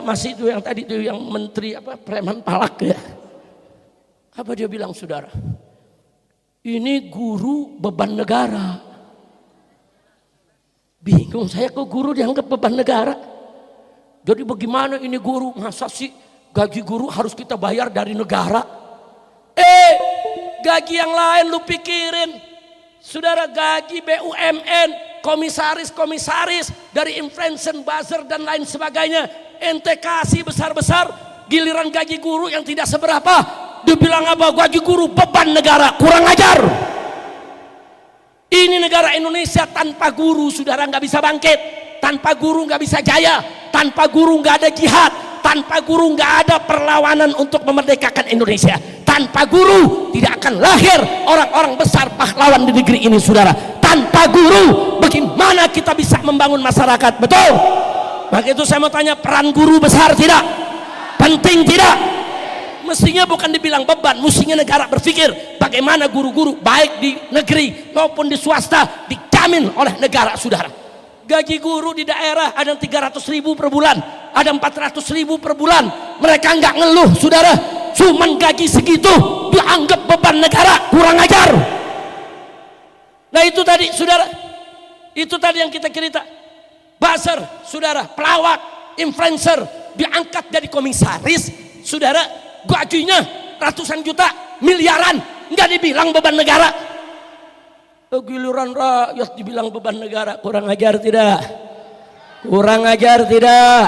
Masih itu yang tadi itu yang menteri apa preman palak ya. Apa dia bilang saudara? Ini guru beban negara. Bingung saya kok guru dianggap beban negara. Jadi bagaimana ini guru? Masa sih gaji guru harus kita bayar dari negara? Gaji yang lain lu pikirin. Saudara, gaji BUMN, komisaris-komisaris dari inflation buzzer dan lain sebagainya, ente kasih besar-besar, giliran gaji guru yang tidak seberapa, dibilang apa? Gaji guru beban negara, kurang ajar. Ini negara Indonesia tanpa guru saudara nggak bisa bangkit, tanpa guru nggak bisa jaya, tanpa guru nggak ada jihad, tanpa guru nggak ada perlawanan untuk memerdekakan Indonesia. Tanpa guru tidak akan lahir orang-orang besar pahlawan di negeri ini saudara. Tanpa guru bagaimana kita bisa membangun masyarakat? Betul? Maka itu saya mau tanya, peran guru besar tidak? Penting tidak? Mestinya bukan dibilang beban, mestinya negara berpikir bagaimana guru-guru baik di negeri maupun di swasta dijamin oleh negara saudara. Gaji guru di daerah ada 300.000 per bulan, ada 400.000 per bulan. Mereka nggak ngeluh saudara, cuman gaji segitu dianggap beban negara, kurang ajar. Nah itu tadi saudara, itu tadi yang kita cerita. Buzzer saudara, pelawak, influencer diangkat jadi komisaris saudara, gajinya ratusan juta, miliaran, nggak dibilang beban negara. Giliran rakyat dibilang beban negara, kurang ajar tidak? Kurang ajar tidak?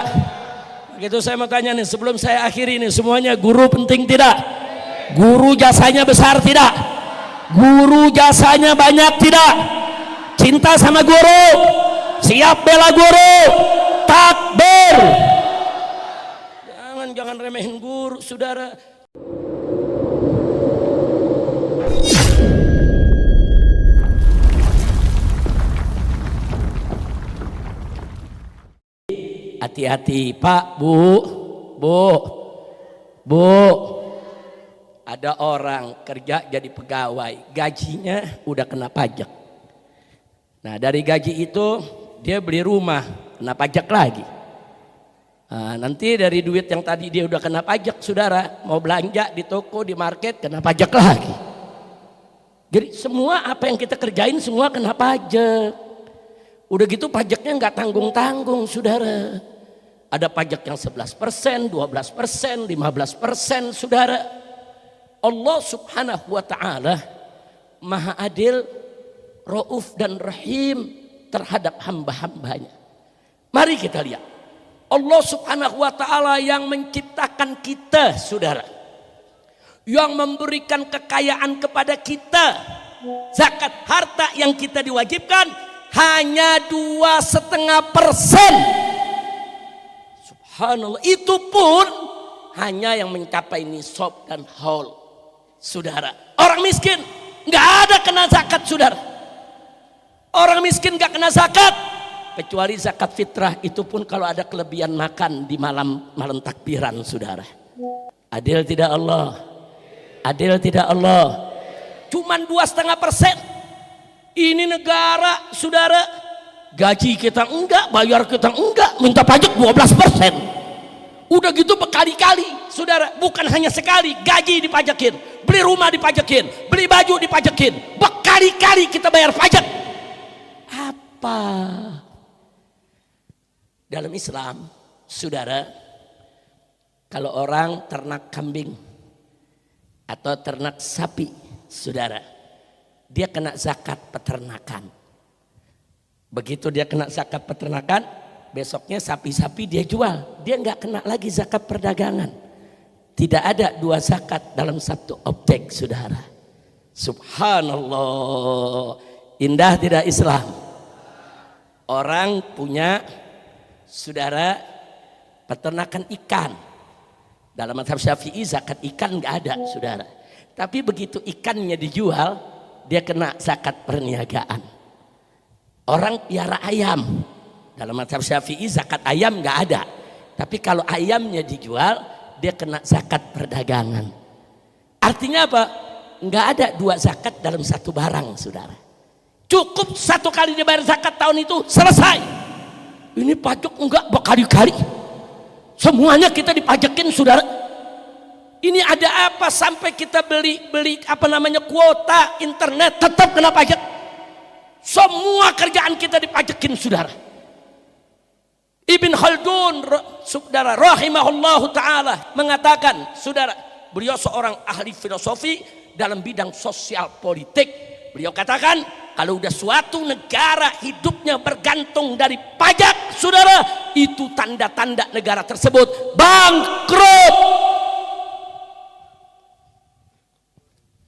Begitu saya mau tanya nih, sebelum saya akhiri nih semuanya, guru penting tidak? Guru jasanya besar tidak? Guru jasanya banyak tidak? Cinta sama guru? Siap bela guru? Takbir! Jangan remehin guru saudara. Hati-hati Pak, Bu, ada orang kerja jadi pegawai, gajinya udah kena pajak. Nah dari gaji itu dia beli rumah, kena pajak lagi. Nah, nanti dari duit yang tadi dia udah kena pajak saudara, mau belanja di toko, di market, kena pajak lagi. Jadi semua apa yang kita kerjain semua kena pajak. Udah gitu pajaknya nggak tanggung-tanggung saudara. Ada pajak yang 11%, 12%, 15% saudara. Allah subhanahu wa ta'ala maha adil, rauf dan rahim terhadap hamba-hambanya. Mari kita lihat. Allah subhanahu wa ta'ala yang menciptakan kita saudara. Yang memberikan kekayaan kepada kita. Zakat harta yang kita diwajibkan hanya 2,5%. Subhanallah, itu pun hanya yang mencapai nisab dan haul saudara. Orang miskin nggak ada kena zakat saudara. Orang miskin nggak kena zakat kecuali zakat fitrah, itu pun kalau ada kelebihan makan di malam takbiran saudara. Adil tidak Allah? Adil tidak Allah? Cuman 2,5%. Ini negara saudara, gaji kita enggak, bayar kita enggak, minta pajak 12%. Udah gitu berkali-kali saudara, bukan hanya sekali, gaji dipajakin, beli rumah dipajakin, beli baju dipajakin, berkali-kali kita bayar pajak. Apa? Dalam Islam saudara, kalau orang ternak kambing atau ternak sapi saudara, dia kena zakat peternakan. Begitu dia kena zakat peternakan, besoknya sapi-sapi dia jual, dia nggak kena lagi zakat perdagangan. Tidak ada dua zakat dalam satu objek saudara. Subhanallah, indah tidak Islam? Orang punya saudara peternakan ikan, dalam mazhab Syafi'i zakat ikan nggak ada saudara. Tapi begitu ikannya dijual, dia kena zakat perniagaan. Orang piara ayam, dalam mazhab Syafi'i zakat ayam nggak ada. Tapi kalau ayamnya dijual, dia kena zakat perdagangan. Artinya apa? Nggak ada dua zakat dalam satu barang saudara. Cukup satu kali dibayar zakat tahun itu selesai. Ini pajak enggak berkali-kali. Semuanya kita dipajakin, saudara. Ini ada apa sampai kita beli kuota internet tetap kena pajak? Semua kerjaan kita dipajakin, saudara. Ibn Khaldun, saudara, rahimahullahu taala mengatakan, saudara, beliau seorang ahli filosofi dalam bidang sosial politik. Beliau katakan, kalau udah suatu negara hidupnya bergantung dari pajak, saudara, itu tanda-tanda negara tersebut bangkrut.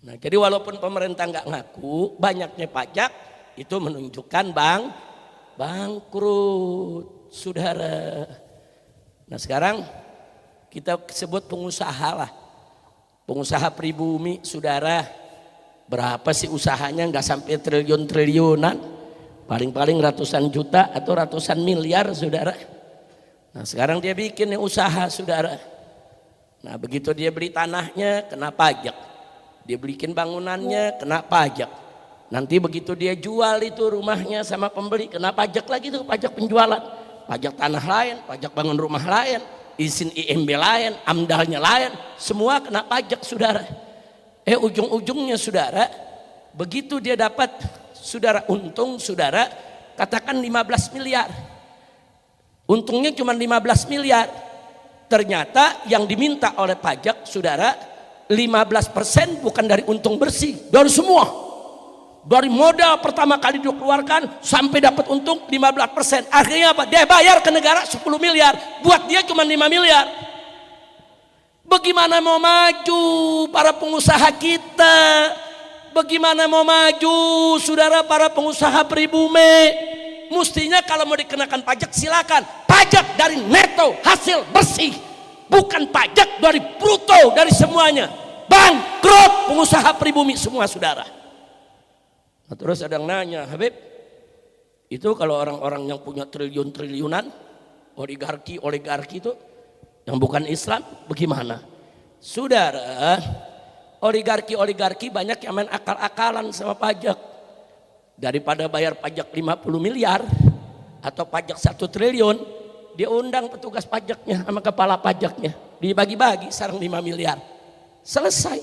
Nah, jadi walaupun pemerintah nggak ngaku, banyaknya pajak itu menunjukkan bangkrut, saudara. Nah, sekarang kita sebut pengusaha lah, pengusaha pribumi, saudara. Berapa sih usahanya? Nggak sampai triliun-triliunan, paling-paling ratusan juta atau ratusan miliar, saudara. Nah, sekarang dia bikin usaha, saudara. Nah, begitu dia beli tanahnya kena pajak. Dia belikin bangunannya kena pajak. Nanti begitu dia jual itu rumahnya sama pembeli kena pajak lagi tuh, pajak penjualan. Pajak tanah lain, pajak bangun rumah lain, izin IMB lain, amdalnya lain, semua kena pajak, saudara. Ujung-ujungnya, saudara, begitu dia dapat, saudara, untung, saudara, katakan 15 miliar. Untungnya cuma 15 miliar. Ternyata yang diminta oleh pajak, saudara, 15% bukan dari untung bersih, dari semua, dari modal pertama kali dikeluarkan sampai dapat untung 15%. Akhirnya apa? Dia bayar ke negara 10 miliar, buat dia cuma 5 miliar. Bagaimana mau maju para pengusaha kita? Bagaimana mau maju, saudara, para pengusaha pribumi? Mestinya kalau mau dikenakan pajak, silakan pajak dari neto hasil bersih, bukan pajak dari bruto, dari semuanya. Bangkrut pengusaha pribumi semua, saudara. Nah, terus ada yang nanya, Habib, itu kalau orang-orang yang punya triliun-triliunan, oligarki itu yang bukan Islam, bagaimana? Saudara, oligarki banyak yang main akal-akalan sama pajak. Daripada bayar pajak 50 miliar atau pajak 1 triliun, dia undang petugas pajaknya sama kepala pajaknya, dibagi-bagi sarang 5 miliar. Selesai.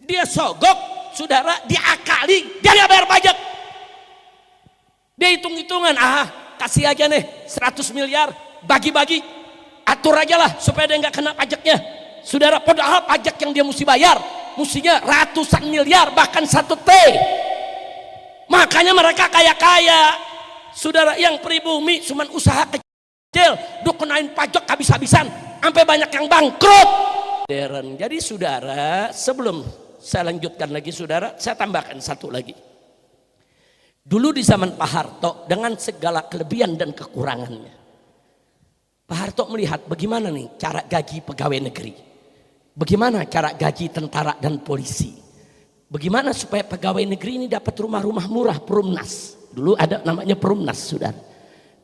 Dia sogok, saudara, diakali, dia nggak bayar pajak. Dia hitung-hitungan, kasih aja nih 100 miliar, bagi-bagi, atur aja lah supaya dia nggak kena pajaknya. Saudara, padahal pajak yang dia mesti bayar, mestinya ratusan miliar, bahkan 1 T. Makanya mereka kaya-kaya, saudara. Yang pribumi cuman usaha kecil, dikenain pajak habis-habisan, sampai banyak yang bangkrut. Jadi saudara, sebelum saya lanjutkan lagi, saudara, saya tambahkan satu lagi. Dulu di zaman Pak Harto, dengan segala kelebihan dan kekurangannya, Pak Harto melihat bagaimana nih cara gaji pegawai negeri, bagaimana cara gaji tentara dan polisi, bagaimana supaya pegawai negeri ini dapat rumah-rumah murah, perumnas. Dulu ada namanya perumnas, saudara.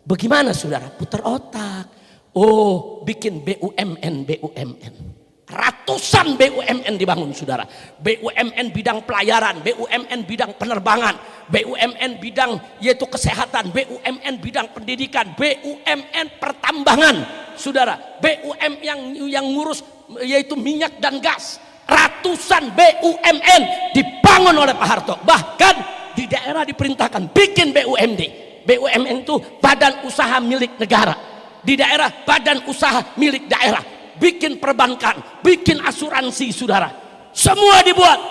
Bagaimana, saudara? Putar otak. Oh, bikin BUMN. Ratusan BUMN dibangun, saudara. BUMN bidang pelayaran, BUMN bidang penerbangan, BUMN bidang yaitu kesehatan, BUMN bidang pendidikan, BUMN pertambangan, saudara. BUMN yang ngurus yaitu minyak dan gas. Ratusan BUMN dibangun oleh Pak Harto. Bahkan di daerah diperintahkan bikin BUMD. BUMN itu badan usaha milik negara. Di daerah badan usaha milik daerah. Bikin perbankan, bikin asuransi, saudara. Semua dibuat.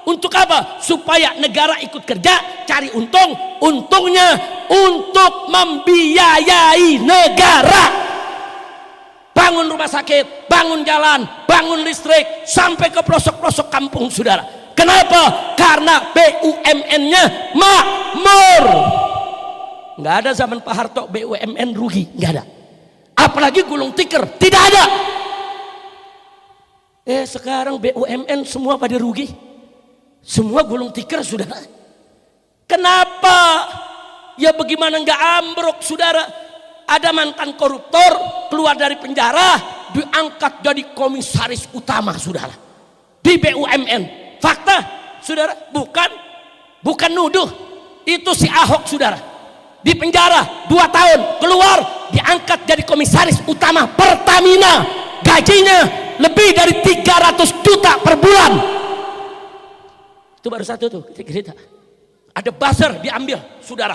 Untuk apa? Supaya negara ikut kerja, cari untung. Untungnya untuk membiayai negara. Bangun rumah sakit, bangun jalan, bangun listrik, sampai ke pelosok-pelosok kampung, saudara. Kenapa? Karena BUMN-nya makmur. Nggak ada zaman Pak Harto BUMN rugi, nggak ada. Apalagi gulung tikar, tidak ada. Sekarang BUMN semua pada rugi, semua gulung tikar, saudara. Kenapa? Ya bagaimana nggak ambruk, saudara? Ada mantan koruptor keluar dari penjara, diangkat jadi komisaris utama, saudara, di BUMN. Fakta, saudara, bukan nuduh. Itu si Ahok, saudara. di penjara 2 tahun, keluar diangkat jadi komisaris utama Pertamina, gajinya lebih dari 300 juta per bulan. Itu baru satu tuh cerita. Ada buzzer diambil, saudara,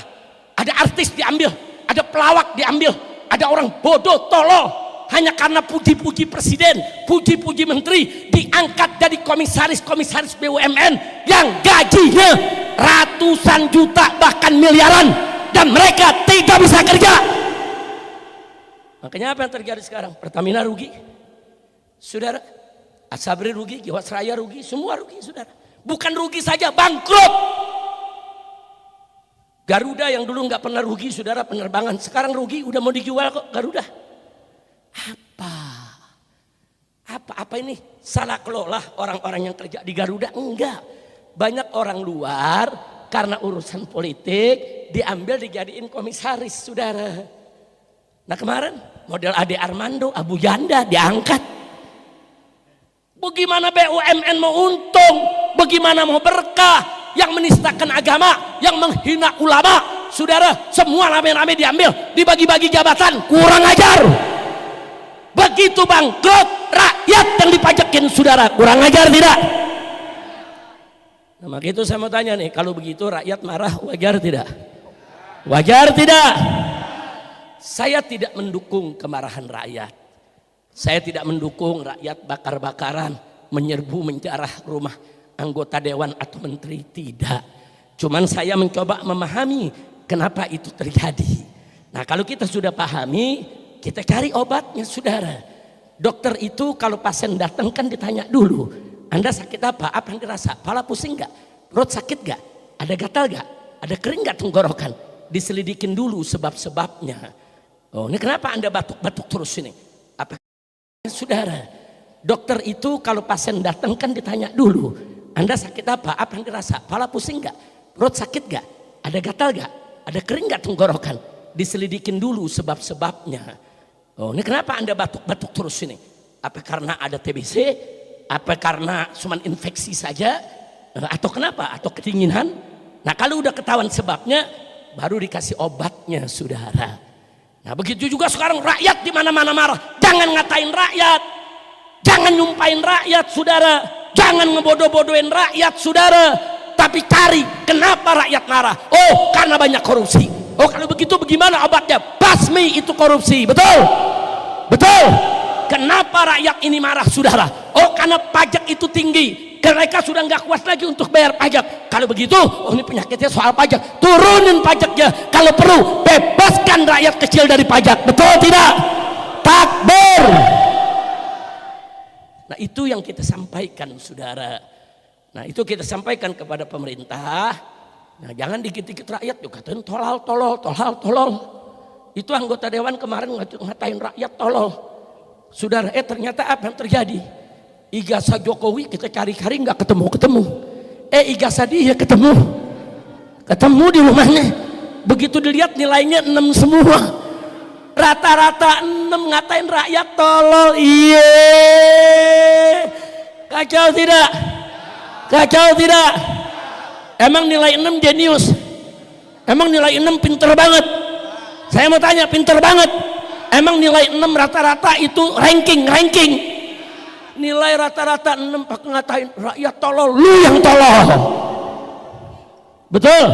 ada artis diambil, ada pelawak diambil, ada orang bodoh tolol hanya karena puji-puji presiden, puji-puji menteri, diangkat jadi komisaris BUMN yang gajinya ratusan juta bahkan miliaran, dan mereka tidak bisa kerja. Makanya apa yang terjadi sekarang? Pertamina rugi, saudara, Asabri rugi, Jiwasraya rugi, semua rugi, saudara. Bukan rugi saja, bangkrut. Garuda yang dulu nggak pernah rugi, saudara, penerbangan, sekarang rugi, udah mau dijual kok Garuda. Apa ini? Salah kelola orang-orang yang kerja di Garuda? Enggak. Banyak orang luar karena urusan politik diambil dijadiin komisaris, saudara. Nah kemarin model Ade Armando, Abu Janda diangkat. Bagaimana BUMN mau untung? Bagaimana mau berkah? Yang menistakan agama, yang menghina ulama, saudara, semua rame-rame diambil, dibagi-bagi jabatan, kurang ajar. Begitu bangkrut, rakyat yang dipajakin, saudara, kurang ajar tidak? Nah maka itu saya mau tanya nih, kalau begitu rakyat marah, wajar tidak? Wajar tidak? Saya tidak mendukung kemarahan rakyat. Saya tidak mendukung rakyat bakar-bakaran, menyerbu, menjarah rumah anggota dewan atau menteri, tidak. Cuman saya mencoba memahami kenapa itu terjadi. Nah kalau kita sudah pahami, kita cari obatnya, saudara. Dokter itu kalau pasien datang kan ditanya dulu, Anda sakit apa? Apa yang dirasa? Kepala pusing gak? Perut sakit gak? Ada gatal gak? Ada kering gak tenggorokan? Diselidikin dulu sebab-sebabnya. Oh ini kenapa Anda batuk-batuk terus ini? Apa? Saudara, dokter itu kalau pasien datang kan ditanya dulu, Anda sakit apa? Apa yang dirasa? Kepala pusing gak? Perut sakit gak? Ada gatal gak? Ada kering gak tenggorokan? Diselidikin dulu sebab-sebabnya. Oh ini kenapa Anda batuk-batuk terus ini? Apa karena ada TBC? Apa karena cuma infeksi saja? Atau kenapa? Atau kedinginan? Nah kalau udah ketahuan sebabnya, baru dikasih obatnya, saudara. Nah begitu juga sekarang rakyat di mana-mana marah. Jangan ngatain rakyat, jangan nyumpain rakyat, saudara. Jangan ngebodoh-bodohin rakyat, saudara. Tapi cari kenapa rakyat marah. Oh karena banyak korupsi. Oh kalau begitu bagaimana obatnya? Basmi itu korupsi, betul? Betul? Kenapa rakyat ini marah, saudara? Oh karena pajak itu tinggi. Mereka sudah nggak kuat lagi untuk bayar pajak. Kalau begitu, oh ini penyakitnya soal pajak. Turunin pajaknya. Kalau perlu, bebaskan rakyat kecil dari pajak. Betul tidak? Takbir. Nah itu yang kita sampaikan, saudara. Nah itu kita sampaikan kepada pemerintah. Nah jangan dikit-dikit rakyat juga katain tolol. Itu anggota dewan kemarin ngatain rakyat tolol. Saudara, ternyata apa yang terjadi? Ijazah Jokowi kita cari-cari nggak ketemu. Ijazah dia ketemu di rumahnya. Begitu dilihat nilainya 6 semua. Rata-rata 6, ngatain rakyat tolol. Iya. Kacau tidak? Kacau tidak? Emang nilai 6 jenius? Emang nilai 6 pinter banget? Saya mau tanya, pinter banget? Emang nilai 6 rata-rata itu ranking? Nilai rata-rata 6 pakai ngatain rakyat tolol, lu yang tolol. Betul?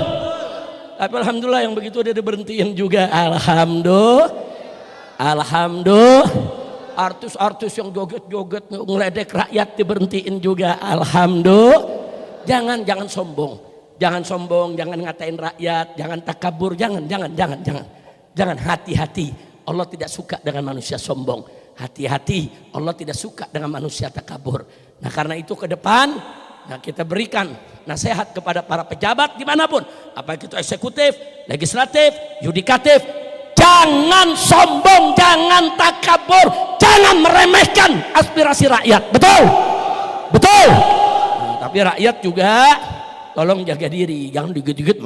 Tapi alhamdulillah yang begitu udah diberhentiin juga. Alhamdulillah. Artis-artis yang joget-joget ngeledek rakyat diberhentiin juga. Alhamdulillah. Jangan sombong. Jangan sombong, jangan ngatain rakyat, jangan takabur, jangan. Jangan, hati-hati. Allah tidak suka dengan manusia sombong. Hati-hati, Allah tidak suka dengan manusia takabur. Nah karena itu ke depan, nah kita berikan nasihat kepada para pejabat dimanapun, apa itu eksekutif, legislatif, yudikatif, jangan sombong, jangan takabur, jangan meremehkan aspirasi rakyat. Betul? Nah, tapi rakyat juga tolong jaga diri, jangan dikit-dikit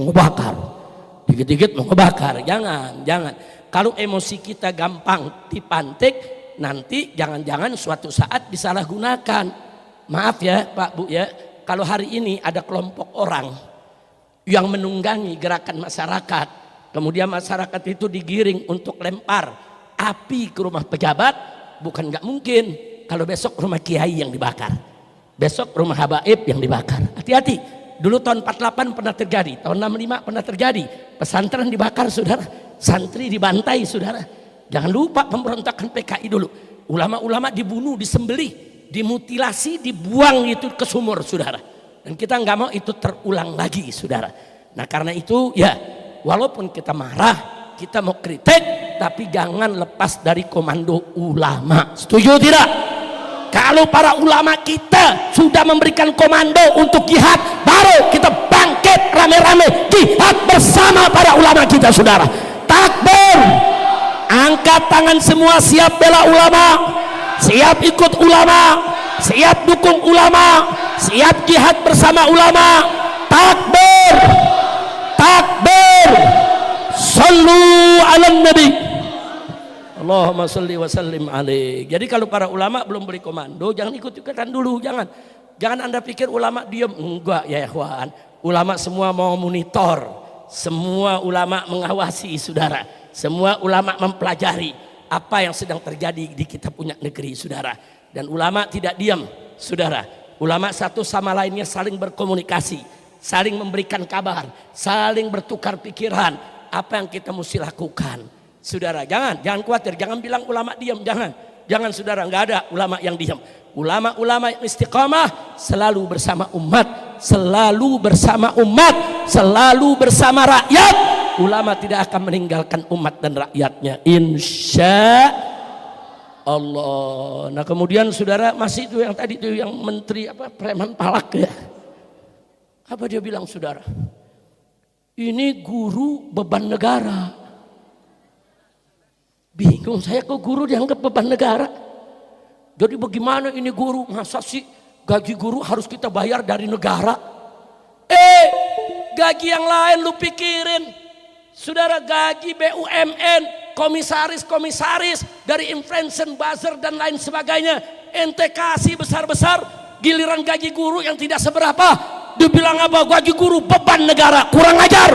mengebakar, jangan. Kalau emosi kita gampang dipantik, nanti jangan-jangan suatu saat disalahgunakan. Maaf ya Pak Bu ya, kalau hari ini ada kelompok orang yang menunggangi gerakan masyarakat kemudian masyarakat itu digiring untuk lempar api ke rumah pejabat, bukan nggak mungkin kalau besok rumah kiai yang dibakar, besok rumah habaib yang dibakar. Hati-hati, dulu tahun 48 pernah terjadi, tahun 65 pernah terjadi, pesantren dibakar saudara, santri dibantai saudara. Jangan lupa pemberontakan PKI dulu, ulama-ulama dibunuh, disembelih, dimutilasi, dibuang itu ke sumur saudara. Dan kita nggak mau itu terulang lagi saudara. Nah karena itu ya, walaupun kita marah, kita mau kritik, tapi jangan lepas dari komando ulama. Setuju tidak? Kalau para ulama kita sudah memberikan komando untuk jihad, baru kita bangkit rame-rame jihad bersama para ulama kita saudara. Takbir, angkat tangan semua, siap bela ulama, siap ikut ulama, siap dukung ulama, siap jihad bersama ulama. Takbir, takbir, sallu ala nabi, Allahumma salli wa sallim alaih. Jadi kalau para ulama belum beri komando, jangan ikut-ikutan dulu, jangan Anda pikir ulama diam, enggak ya ikhwan. Ulama semua mau monitor, semua ulama mengawasi saudara, semua ulama mempelajari apa yang sedang terjadi di kita punya negeri saudara. Dan ulama tidak diam saudara, ulama satu sama lainnya saling berkomunikasi, saling memberikan kabar, saling bertukar pikiran apa yang kita mesti lakukan saudara. Jangan khawatir, jangan bilang ulama diam, jangan saudara, nggak ada ulama yang diam. Ulama-ulama yang istiqamah selalu bersama umat, selalu bersama umat, selalu bersama rakyat. Ulama tidak akan meninggalkan umat dan rakyatnya, insya Allah. Nah kemudian saudara, masih itu yang tadi itu yang menteri apa, preman palak ya, apa dia bilang saudara, ini guru beban negara. Bingung saya, kok guru dianggap beban negara? Jadi bagaimana ini guru? Masa sih gaji guru harus kita bayar dari negara? Gaji yang lain lu pikirin saudara, gaji BUMN, komisaris dari influencer, buzzer dan lain sebagainya, ente kasih besar-besar, giliran gaji guru yang tidak seberapa dibilang apa, gaji guru beban negara. Kurang ajar.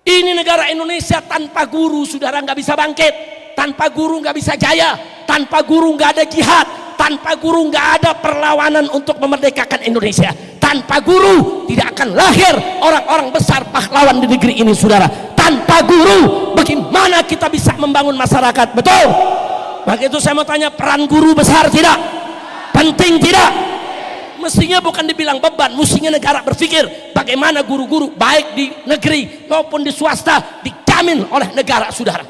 Ini negara Indonesia, tanpa guru saudara nggak bisa bangkit, tanpa guru nggak bisa jaya, tanpa guru nggak ada jihad, tanpa guru nggak ada perlawanan untuk memerdekakan Indonesia. Tanpa guru tidak akan lahir orang-orang besar pahlawan di negeri ini saudara. Tanpa guru bagaimana kita bisa membangun masyarakat? Betul? Maka itu saya mau tanya, peran guru besar tidak? Penting tidak? Mestinya bukan dibilang beban, mestinya negara berpikir bagaimana guru-guru baik di negeri maupun di swasta dijamin oleh negara saudara.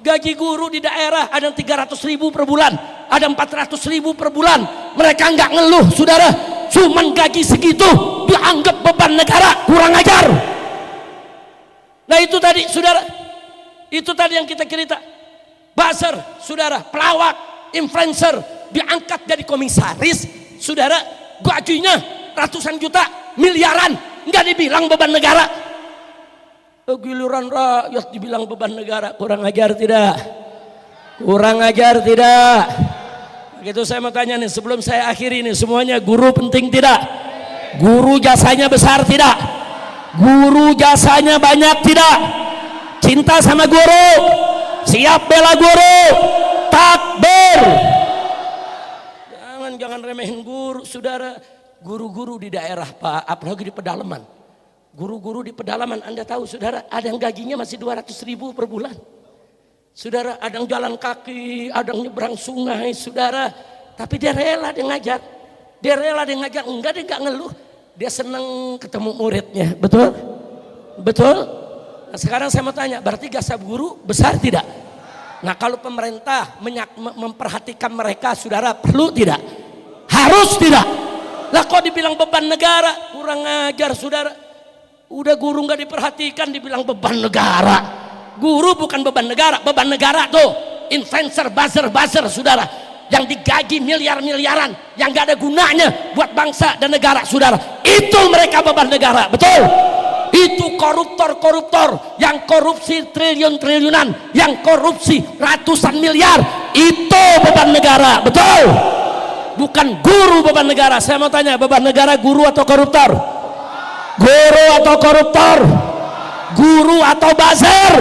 Gaji guru di daerah ada 300.000 per bulan, ada 400.000 per bulan. Mereka nggak ngeluh saudara, cuman gaji segitu dianggap beban negara. Kurang ajar. Nah itu tadi saudara, itu tadi yang kita cerita, buzzer saudara, pelawak, influencer diangkat jadi komisaris saudara, gajinya ratusan juta, miliaran, nggak dibilang beban negara. Giliran rakyat dibilang beban negara. Kurang ajar tidak? Kurang ajar tidak? Begitu saya mau tanya nih, sebelum saya akhiri nih semuanya, guru penting tidak? Guru jasanya besar tidak? Guru jasanya banyak tidak? Cinta sama guru, siap bela guru, takbir. Jangan remehin guru saudara. Guru-guru di daerah Pak, apalagi di pedalaman, guru-guru di pedalaman, Anda tahu saudara, ada yang gajinya masih 200.000 per bulan saudara. Ada yang jalan kaki, ada yang nyebrang sungai saudara, tapi dia rela dia ngajar, enggak, dia enggak ngeluh, dia senang ketemu muridnya. Betul? Betul? Nah, sekarang saya mau tanya, berarti jasa guru besar tidak? Nah kalau pemerintah memperhatikan mereka saudara, perlu tidak? Harus tidak? Lah kok dibilang beban negara? Kurang ajar saudara. Udah guru nggak diperhatikan dibilang beban negara. Guru bukan beban negara. Beban negara tuh influencer, buzzer saudara, yang digaji miliar-miliaran, yang nggak ada gunanya buat bangsa dan negara saudara. Itu mereka beban negara. Betul? Itu koruptor yang korupsi triliun-triliunan, yang korupsi ratusan miliar, itu beban negara. Betul? Bukan guru beban negara. Saya mau tanya, beban negara guru atau koruptor? Guru atau koruptor? Guru atau buzzer?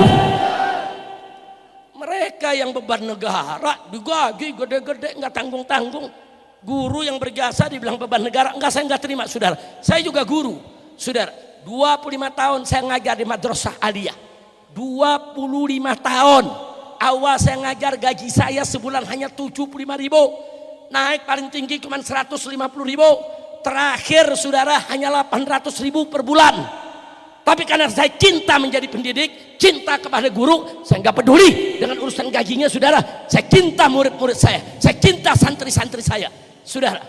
Mereka yang beban negara digaji gede-gede nggak tanggung-tanggung. Guru yang berjasa dibilang beban negara, enggak, saya nggak terima saudara. Saya juga guru saudara, 25 tahun saya ngajar di madrasah aliyah. 25 tahun. Awal saya ngajar gaji saya sebulan hanya 75.000. Naik paling tinggi cuma 150.000. Terakhir saudara hanya 800.000 per bulan. Tapi karena saya cinta menjadi pendidik, cinta kepada guru, saya nggak peduli dengan urusan gajinya saudara. Saya cinta murid-murid saya cinta santri-santri saya saudara.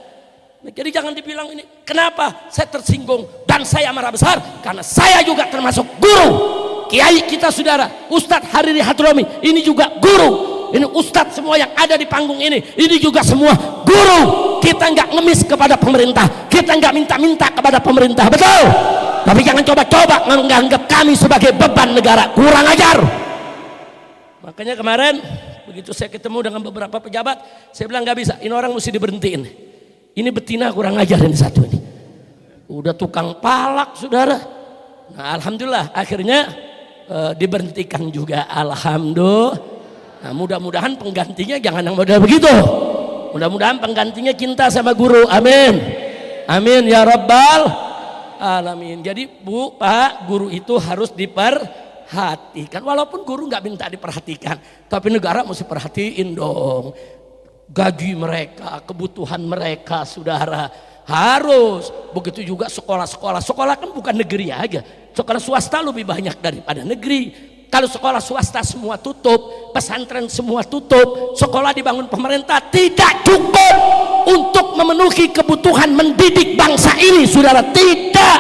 Jadi jangan dibilang ini, kenapa saya tersinggung dan saya marah besar, karena saya juga termasuk guru. Kiai kita saudara, Ustadz Hariri Hatromi, ini juga guru. Ini Ustadz semua yang ada di panggung ini juga semua guru. Kita nggak ngemis kepada pemerintah, kita nggak minta-minta kepada pemerintah, betul? Tapi jangan coba-coba menganggap kami sebagai beban negara, kurang ajar. Makanya kemarin begitu saya ketemu dengan beberapa pejabat, saya bilang nggak bisa, ini orang mesti diberhentiin. Ini betina kurang ajar ini satu ini. Udah tukang palak saudara. Nah alhamdulillah akhirnya diberhentikan juga, alhamdulillah. Nah mudah-mudahan penggantinya jangan yang model begitu. Mudah-mudahan penggantinya cinta sama guru, amin. Amin ya rabbal alamin. Jadi Bu, Pak, guru itu harus diperhatikan. Walaupun guru nggak minta diperhatikan, tapi negara mesti perhatiin dong. Gaji mereka, kebutuhan mereka, saudara, harus. Begitu juga sekolah-sekolah. Sekolah kan bukan negeri aja. Sekolah swasta lebih banyak daripada negeri. Kalau sekolah swasta semua tutup, pesantren semua tutup, sekolah dibangun pemerintah, tidak cukup untuk memenuhi kebutuhan mendidik bangsa ini, saudara. Tidak.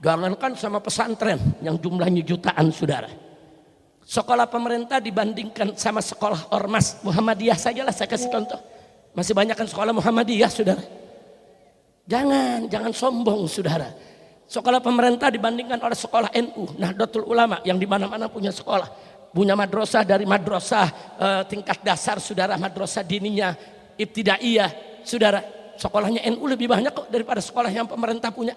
Jangankan sama pesantren yang jumlahnya jutaan, saudara. Sekolah pemerintah dibandingkan sama sekolah ormas Muhammadiyah sajalah, saya kasih contoh. Masih banyak kan sekolah Muhammadiyah, saudara. Jangan sombong, saudara. Sekolah pemerintah dibandingkan oleh sekolah NU, Nahdlatul Ulama yang di mana-mana punya sekolah, punya madrasah, dari madrasah tingkat dasar, saudara, madrasah diniyah, ibtidaiyah, saudara. Sekolahnya NU lebih banyak kok daripada sekolah yang pemerintah punya.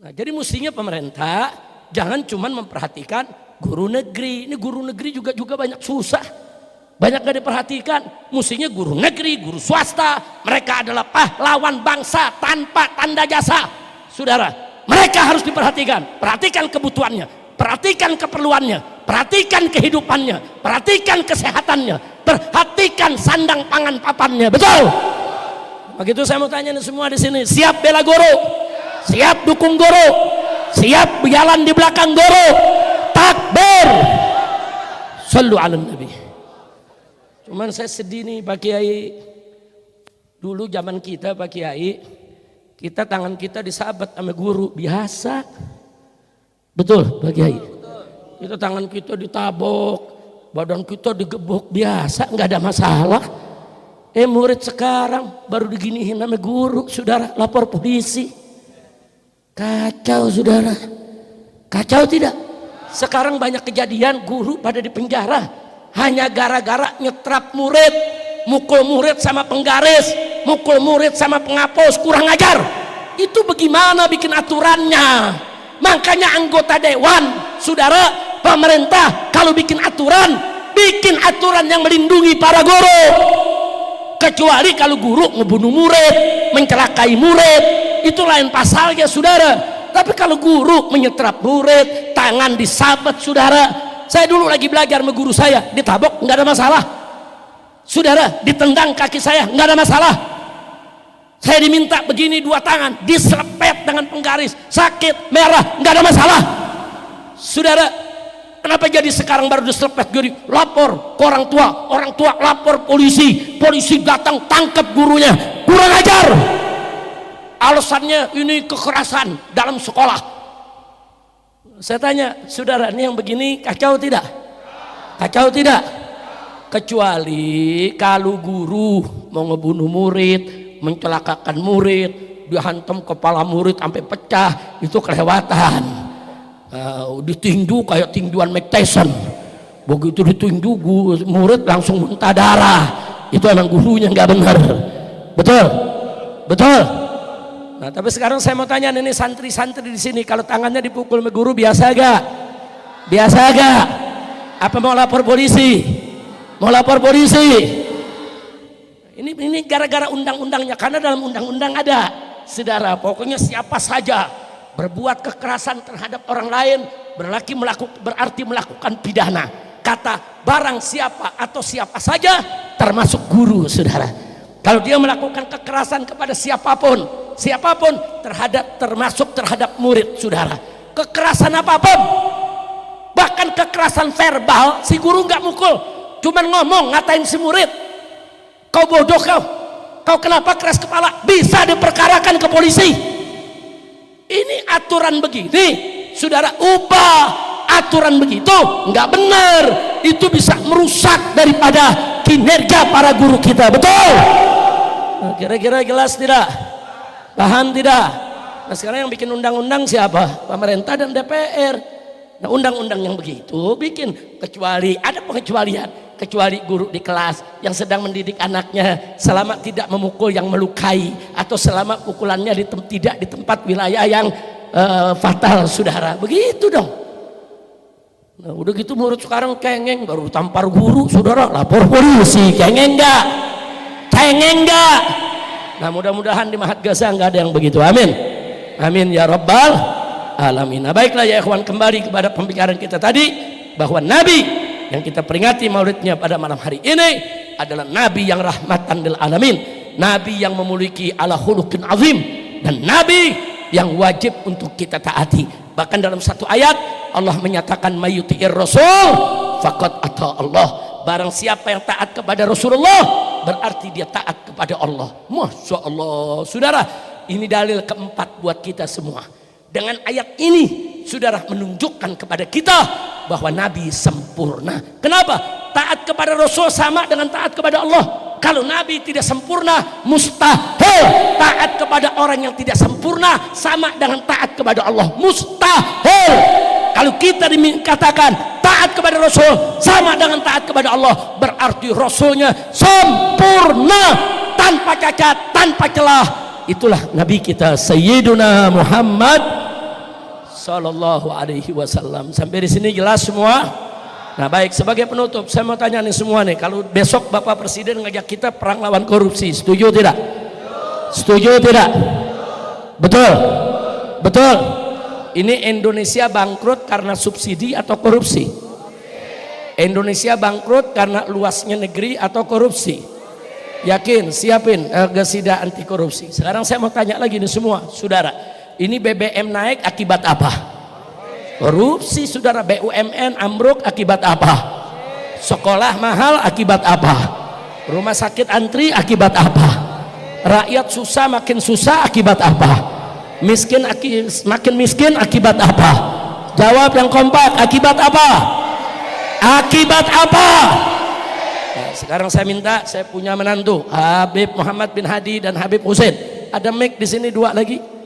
Nah, jadi mestinya pemerintah jangan cuma memperhatikan guru negeri. Ini guru negeri juga banyak susah, banyak gak diperhatikan. Mestinya guru negeri, guru swasta, mereka adalah pahlawan bangsa tanpa tanda jasa. Saudara, mereka harus diperhatikan. Perhatikan kebutuhannya, perhatikan keperluannya, perhatikan kehidupannya, perhatikan kesehatannya, perhatikan sandang pangan papannya. Betul? Begitu saya mau tanya nih semua di sini, siap bela guru? Siap dukung guru? Siap berjalan di belakang guru? Takbir. Shallu ala Nabi. Cuman saya sedih nih Pak Kiai. Dulu zaman kita Pak Kiai, kita tangan kita disabat sama guru biasa. Betul Pak Kiai? Itu tangan kita ditabok, badan kita digebuk biasa, nggak ada masalah. Murid sekarang baru diginiin sama guru, saudara, lapor polisi. Kacau saudara, kacau tidak? Sekarang banyak kejadian guru pada di penjara hanya gara-gara nyetrap murid, mukul murid sama penggaris, mukul murid sama penghapus, kurang ajar. Itu bagaimana bikin aturannya? Makanya anggota dewan, saudara, pemerintah kalau bikin aturan yang melindungi para guru. Kecuali kalau guru ngebunuh murid, mencelakai murid, itu lain pasalnya, saudara. Tapi kalau guru menyetrap murid, tangan disabet, saudara. Saya dulu lagi belajar sama guru saya, ditabok nggak ada masalah, saudara. Ditendang kaki saya nggak ada masalah. Saya diminta begini 2 tangan, diselepet dengan penggaris, sakit, merah, nggak ada masalah, saudara. Kenapa jadi sekarang baru diselepet gini? Lapor ke orang tua lapor polisi datang tangkap gurunya, kurang ajar. Alasannya ini kekerasan dalam sekolah. Saya tanya, saudara, ini yang begini kacau tidak? Kacau tidak? Kecuali kalau guru mau ngebunuh murid, mencelakakan murid, dihantam kepala murid sampai pecah, itu kelewatan. Ditinju kayak tinjuan Mike Tyson. Begitu ditinju murid langsung muntah darah. Itu emang gurunya nggak benar. Betul? Nah, tapi sekarang saya mau tanya ini santri-santri di sini, kalau tangannya dipukul sama guru biasa gak? Biasa gak? Apa mau lapor polisi? Mau lapor polisi? Ini gara-gara undang-undangnya, karena dalam undang-undang ada, saudara, pokoknya siapa saja berbuat kekerasan terhadap orang lain berarti melakukan pidana. Kata barang siapa atau siapa saja termasuk guru, saudara. Kalau dia melakukan kekerasan kepada siapapun termasuk terhadap murid, saudara. Kekerasan apapun, bahkan kekerasan verbal, si guru nggak mukul, cuman ngomong ngatain si murid, kau bodoh kau kenapa keras kepala, bisa diperkarakan ke polisi. Ini aturan begini, saudara, ubah aturan begitu nggak benar, itu bisa merusak daripada kinerja para guru kita, betul? Nah, kira-kira jelas tidak? Paham tidak? Nah, sekarang yang bikin undang-undang siapa? Pemerintah dan DPR. Nah, undang-undang yang begitu bikin, kecuali ada pengecualian, kecuali guru di kelas yang sedang mendidik anaknya, selama tidak memukul yang melukai, atau selama pukulannya tidak di tempat wilayah yang fatal, saudara. Begitu dong. Nah, udah gitu murid sekarang kengeng, baru tampar guru, saudara, lapor polisi. Kengeng enggak? Kengeng enggak? Nah, mudah-mudahan di Mahat Gaza enggak ada yang begitu. Amin. Amin ya rabbal alamin. Nah, baiklah ya ikhwan, kembali kepada pembicaraan kita tadi, bahwa Nabi yang kita peringati maulidnya pada malam hari ini adalah Nabi yang rahmatan lil alamin, Nabi yang memiliki ala khuluqin azim, dan Nabi yang wajib untuk kita taati. Bahkan dalam satu ayat Allah menyatakan mayyuti'ir rasul faqad ata Allah. Barang siapa yang taat kepada Rasulullah berarti dia taat kepada Allah. Masya Allah, saudara, ini dalil keempat buat kita semua. Dengan ayat ini, saudara, menunjukkan kepada kita bahwa Nabi sempurna. Kenapa? Taat kepada Rasul sama dengan taat kepada Allah. Kalau Nabi tidak sempurna, mustahil. Taat kepada orang yang tidak sempurna sama dengan taat kepada Allah, mustahil. Kalau kita dikatakan taat kepada Rasul sama dengan taat kepada Allah, berarti Rasulnya sempurna, tanpa cacat, tanpa celah. Itulah Nabi kita Sayyiduna Muhammad Sallallahu Alaihi Wasallam. Sampai di sini jelas semua? Nah, baik, sebagai penutup saya mau tanya nih semua nih, kalau besok Bapak Presiden ngajak kita perang lawan korupsi, setuju tidak? Setuju tidak? Betul? Betul? Ini Indonesia bangkrut karena subsidi atau korupsi? Indonesia bangkrut karena luasnya negeri atau korupsi? Yakin? Siapin gesida anti korupsi. Sekarang saya mau tanya lagi nih semua, saudara, ini BBM naik akibat apa? Korupsi, saudara. BUMN ambruk akibat apa? Sekolah mahal akibat apa? Rumah sakit antri akibat apa? Rakyat susah makin susah akibat apa? Miskin makin miskin akibat apa? Jawab yang kompak, akibat apa? Akibat apa? Nah, sekarang saya minta, saya punya menantu Habib Muhammad bin Hadi dan Habib Hussein. Ada mic di sini dua lagi.